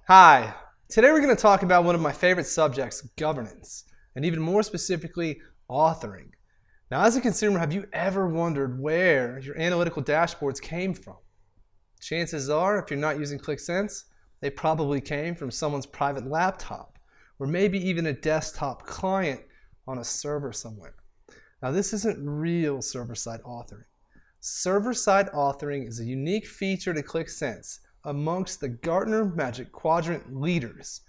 Hi, today we're going to talk about one of my favorite subjects, governance, and even more specifically, authoring. Now, as a consumer, have you ever wondered where your analytical dashboards came from? Chances are, if you're not using Qlik Sense, they probably came from someone's private laptop, or maybe even a desktop client on a server somewhere. Now, this isn't real server-side authoring. Server-side authoring is a unique feature to Qlik Sense amongst the Gartner Magic Quadrant leaders.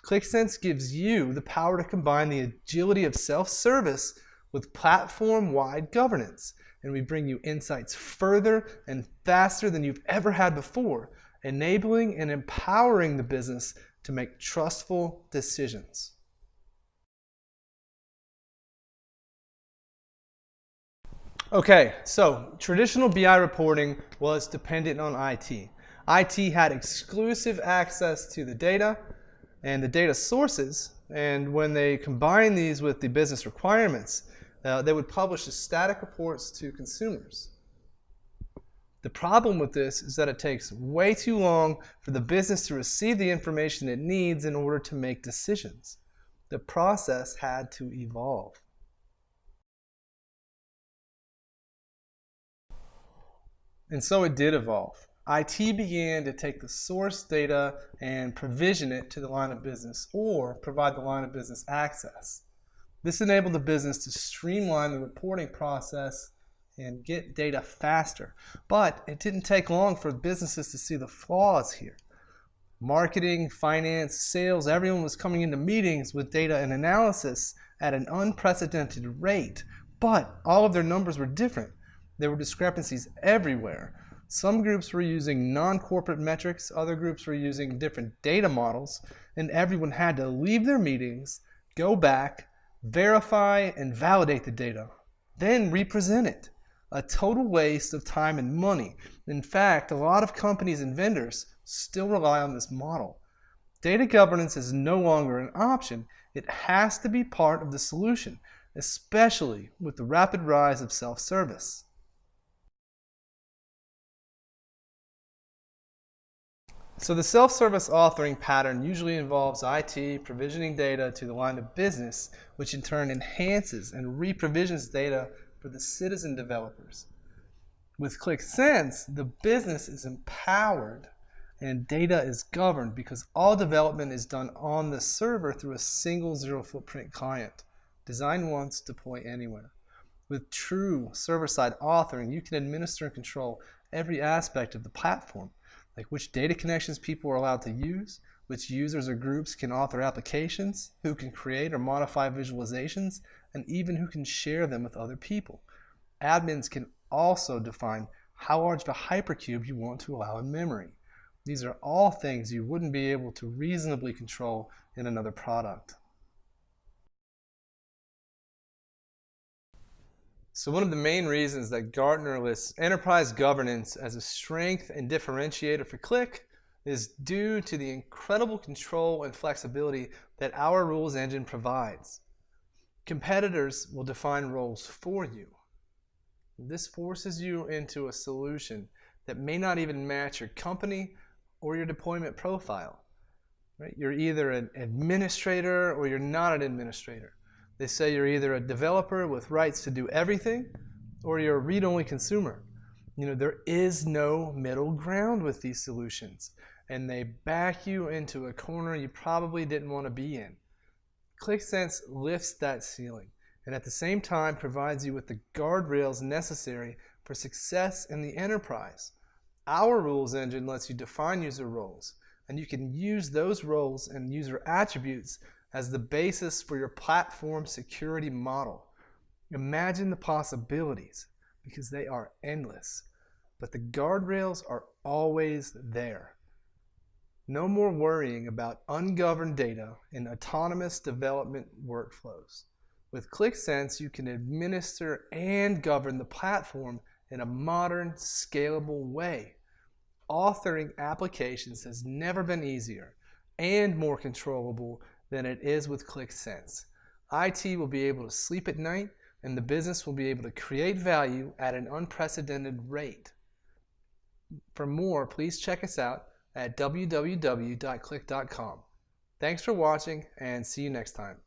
Qlik Sense gives you the power to combine the agility of self-service with platform-wide governance, and we bring you insights further and faster than you've ever had before, enabling and empowering the business to make trustful decisions. Okay, so traditional BI reporting was dependent on IT. IT had exclusive access to the data and the data sources, and when they combined these with the business requirements, they would publish the static reports to consumers. The problem with this is that it takes way too long for the business to receive the information it needs in order to make decisions. The process had to evolve. And so it did evolve. IT began to take the source data and provision it to the line of business or provide the line of business access. This enabled the business to streamline the reporting process and get data faster. But it didn't take long for businesses to see the flaws here. Marketing, finance, sales, everyone was coming into meetings with data and analysis at an unprecedented rate, but all of their numbers were different. There were discrepancies everywhere. Some groups were using non-corporate metrics, other groups were using different data models, and everyone had to leave their meetings, go back, verify and validate the data, then represent it. A total waste of time and money. In fact, a lot of companies and vendors still rely on this model. Data governance is no longer an option. It has to be part of the solution, especially with the rapid rise of self-service. So the self-service authoring pattern usually involves IT provisioning data to the line of business, which in turn enhances and re-provisions data for the citizen developers. With Qlik Sense, the business is empowered and data is governed because all development is done on the server through a single zero-footprint client. Design once, deploy anywhere. With true server-side authoring, you can administer and control every aspect of the platform, like which data connections people are allowed to use, which users or groups can author applications, who can create or modify visualizations, and even who can share them with other people. Admins can also define how large of a hypercube you want to allow in memory. These are all things you wouldn't be able to reasonably control in another product. So one of the main reasons that Gartner lists enterprise governance as a strength and differentiator for Qlik is due to the incredible control and flexibility that our rules engine provides. Competitors will define roles for you. This forces you into a solution that may not even match your company or your deployment profile. Right? You're either an administrator or you're not an administrator. They say you're either a developer with rights to do everything or you're a read-only consumer. There is no middle ground with these solutions, and they back you into a corner you probably didn't want to be in. Qlik Sense lifts that ceiling and at the same time provides you with the guardrails necessary for success in the enterprise. Our rules engine lets you define user roles, and you can use those roles and user attributes as the basis for your platform security model. Imagine the possibilities, because they are endless, but the guardrails are always there. No more worrying about ungoverned data in autonomous development workflows. With Qlik Sense, you can administer and govern the platform in a modern, scalable way. Authoring applications has never been easier and more controllable than it is with Qlik Sense. IT will be able to sleep at night, and the business will be able to create value at an unprecedented rate. For more, please check us out at www.qlik.com. Thanks for watching and see you next time.